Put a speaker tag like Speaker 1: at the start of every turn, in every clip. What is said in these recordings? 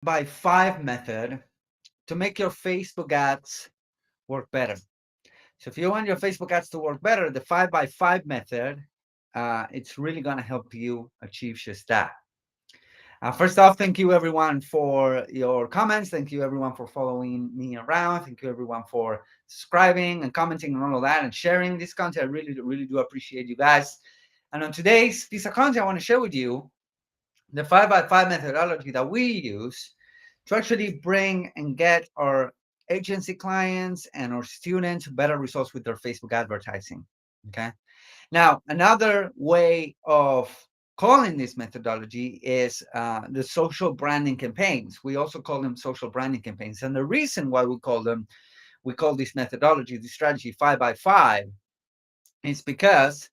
Speaker 1: By 5 method to make your Facebook ads work better. So if you want your Facebook ads to work better, the 5 by 5 method, it's really going to help you achieve just that. First off, thank you everyone for your comments. Thank you everyone for following me around. Thank you everyone for subscribing and commenting and all of that and sharing this content. I really, really do appreciate you guys. And on today's piece of content, I want to share with you the 5 by 5 methodology that we use to actually bring and get our agency clients and our students better results with their Facebook advertising. Okay. Now, another way of calling this methodology is the social branding campaigns. We also call them social branding campaigns. And the reason why we call this methodology, the strategy 5 by 5, is because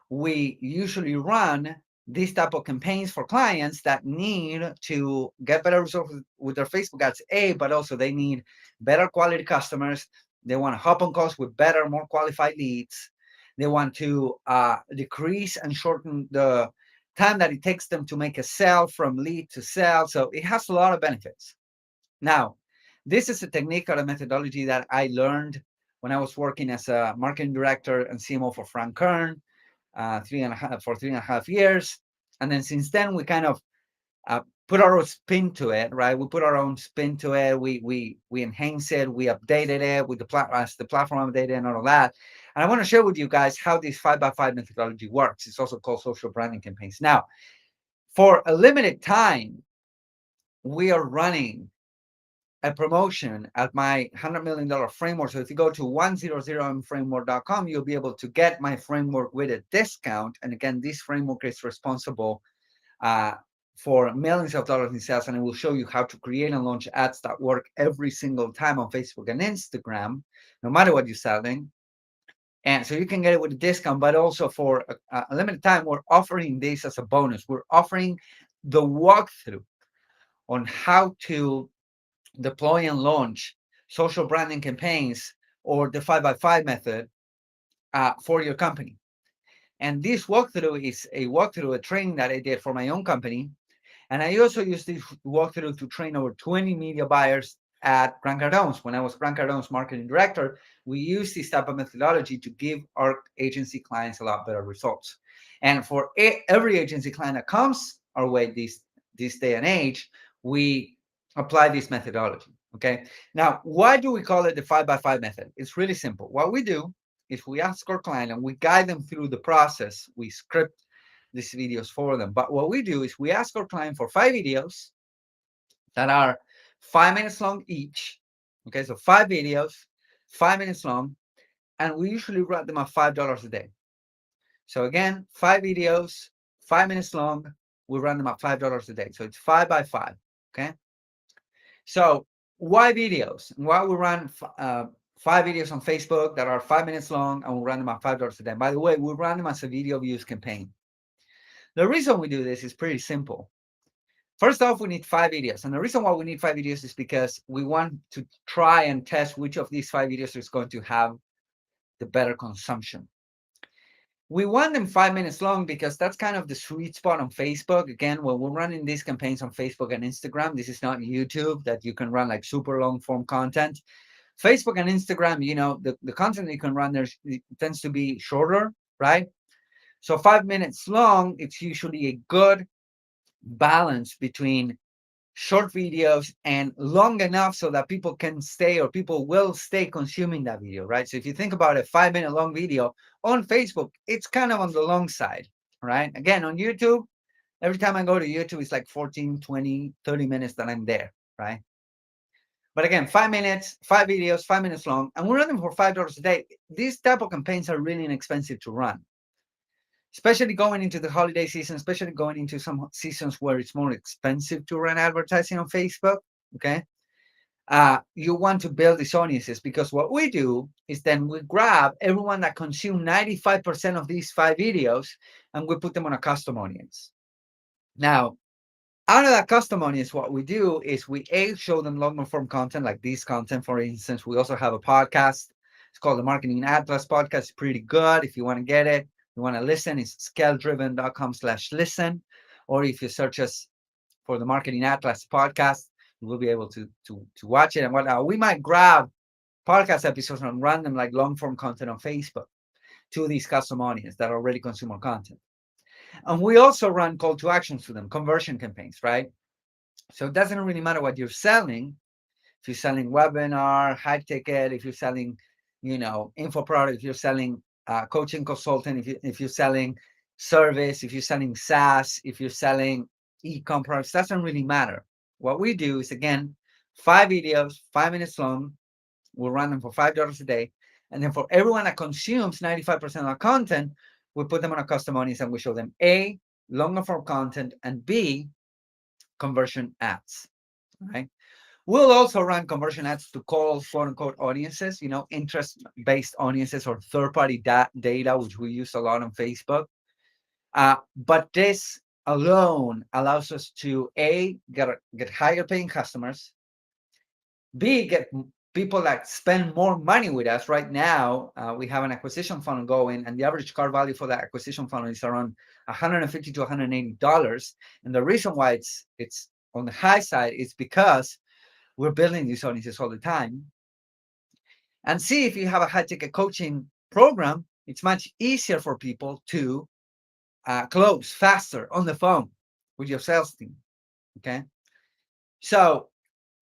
Speaker 1: we usually run these type of campaigns for clients that need to get better results with their Facebook ads, but also they need better quality customers. They want to hop on calls with better, more qualified leads. They want to decrease and shorten the time that it takes them to make a sale from lead to sale. So it has a lot of benefits. Now, this is a technique or a methodology that I learned when I was working as a marketing director and CMO for Frank Kern 3.5 years. And then since then, we kind of put our own spin to it, right? We put our own spin to it. We enhance it. We updated it with as the platform updated and all of that. And I want to share with you guys how this 5 by 5 methodology works. It's also called social branding campaigns. Now, for a limited time, we are running a promotion at my $100 million framework. So if you go to 100mframework.com, you'll be able to get my framework with a discount. And again, this framework is responsible uh, for millions of dollars in sales, and it will show you how to create and launch ads that work every single time on Facebook and Instagram, no matter what you're selling. And so you can get it with a discount, but also for a limited time, we're offering this as a bonus. We're offering the walkthrough on how to deploy and launch social branding campaigns or the 5 by 5 method for your company. And this walkthrough is a training that I did for my own company. And I also used this walkthrough to train over 20 media buyers at Grant Cardone's. When I was Grant Cardone's marketing director, we used this type of methodology to give our agency clients a lot better results. And for every agency client that comes our way this day and age, we apply this methodology. Okay. Now, why do we call it the 5 by 5 method? It's really simple. What we do is we ask our client and we guide them through the process. We script these videos for them. But what we do is we ask our client for 5 videos that are 5 minutes long each. Okay, so 5 videos, 5 minutes long, and we usually run them at $5 a day. So again, 5 videos, 5 minutes long, we run them at $5 a day. So it's 5 by 5. Okay. So why videos? Why we run 5 videos on Facebook that are 5 minutes long and we run them at $5 a day? By the way, we run them as a video views campaign. The reason we do this is pretty simple. First off, we need 5 videos. And the reason why we need 5 videos is because we want to try and test which of these 5 videos is going to have the better consumption. We want them 5 minutes long because that's kind of the sweet spot on Facebook. Again, when we're running these campaigns on Facebook and Instagram, this is not YouTube that you can run like super long form content. Facebook and Instagram, the content you can run there tends to be shorter, right? So 5 minutes long, it's usually a good balance between short videos and long enough so that people can stay or people will stay consuming that video, right? So if you think about a 5 minute long video on Facebook, it's kind of on the long side, right? Again, on YouTube, every time I go to YouTube, it's like 14, 20, 30 minutes that I'm there, right? But again, 5 minutes, 5 videos, 5 minutes long, and we're running for $5 a day. These type of campaigns are really inexpensive to run, especially going into the holiday season, especially going into some seasons where it's more expensive to run advertising on Facebook. Okay. You want to build these audiences because what we do is then we grab everyone that consumed 95% of these 5 videos and we put them on a custom audience. Now, out of that custom audience, what we do is we show them longer form content like this content. For instance, we also have a podcast. It's called the Marketing Atlas podcast. It's pretty good. If you want to get it, you want to listen, it's scale-driven.com/listen. Or if you search us for the Marketing Atlas podcast, You will be able to watch it and whatnot. We might grab podcast episodes and run them like long form content on Facebook to these custom audience that already consume our content. And we also run call to actions to them, conversion campaigns, right? So it doesn't really matter what you're selling. If you're selling webinar, high ticket, if you're selling, info product, if you're selling coaching consultant, if you're selling service, if you're selling SaaS, if you're selling e-com products, doesn't really matter. What we do is, again, 5 videos, 5 minutes long. We'll run them for $5 a day. And then for everyone that consumes 95% of our content, we put them on a custom audience and we show them A, longer form content, and B, conversion ads, right? We'll also run conversion ads to call quote unquote audiences, interest-based audiences or third-party data, which we use a lot on Facebook. But this alone allows us to A, get higher paying customers, B, get people that spend more money with us. Right now, we have an acquisition funnel going, and the average cart value for that acquisition funnel is around $150 to $180. And the reason why it's on the high side is because we're building these audiences all the time. And C, if you have a high ticket coaching program, it's much easier for people to close faster on the phone with your sales team. Okay. So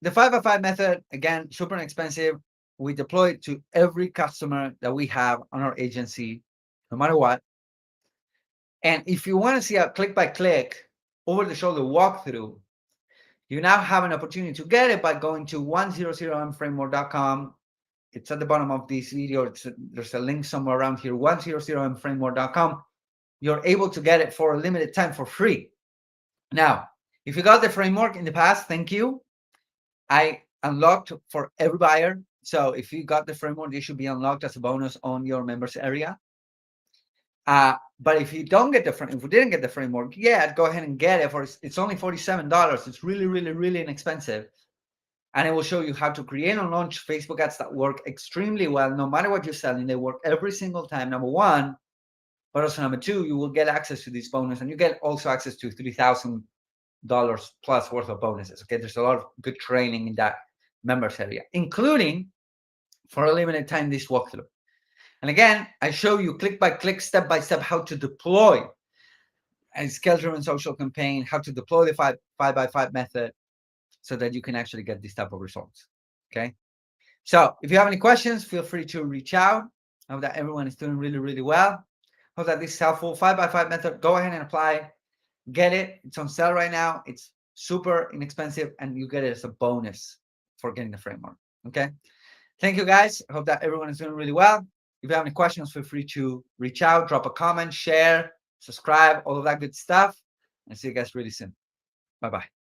Speaker 1: the 5x5 method, again, super inexpensive. We deploy it to every customer that we have on our agency, no matter what. And if you want to see a click by click, over the shoulder walkthrough, you now have an opportunity to get it by going to 100mframework.com. It's at the bottom of this video. There's a link somewhere around here, 100mframework.com. You're able to get it for a limited time for free. Now, if you got the framework in the past, thank you. I unlocked for every buyer. So if you got the framework, it should be unlocked as a bonus on your members area. But if you don't get if we didn't get the framework yet, go ahead and get it it's only $47. It's really, really, really inexpensive. And it will show you how to create and launch Facebook ads that work extremely well, no matter what you're selling. They work every single time, number one. But also number two, you will get access to this bonus, and you get also access to $3,000 plus worth of bonuses. Okay, there's a lot of good training in that members area, including for a limited time this walkthrough. And again, I show you click by click, step by step, how to deploy a scale-driven social campaign, how to deploy the 5x5 method so that you can actually get this type of results. Okay. So if you have any questions, feel free to reach out. I hope that everyone is doing really, really well. Hope that this is helpful. 5x5 method, go ahead and apply. Get it. It's on sale right now. It's super inexpensive, and you get it as a bonus for getting the framework. Okay. Thank you, guys. I hope that everyone is doing really well. If you have any questions, feel free to reach out, drop a comment, share, subscribe, all of that good stuff. And see you guys really soon. Bye-bye.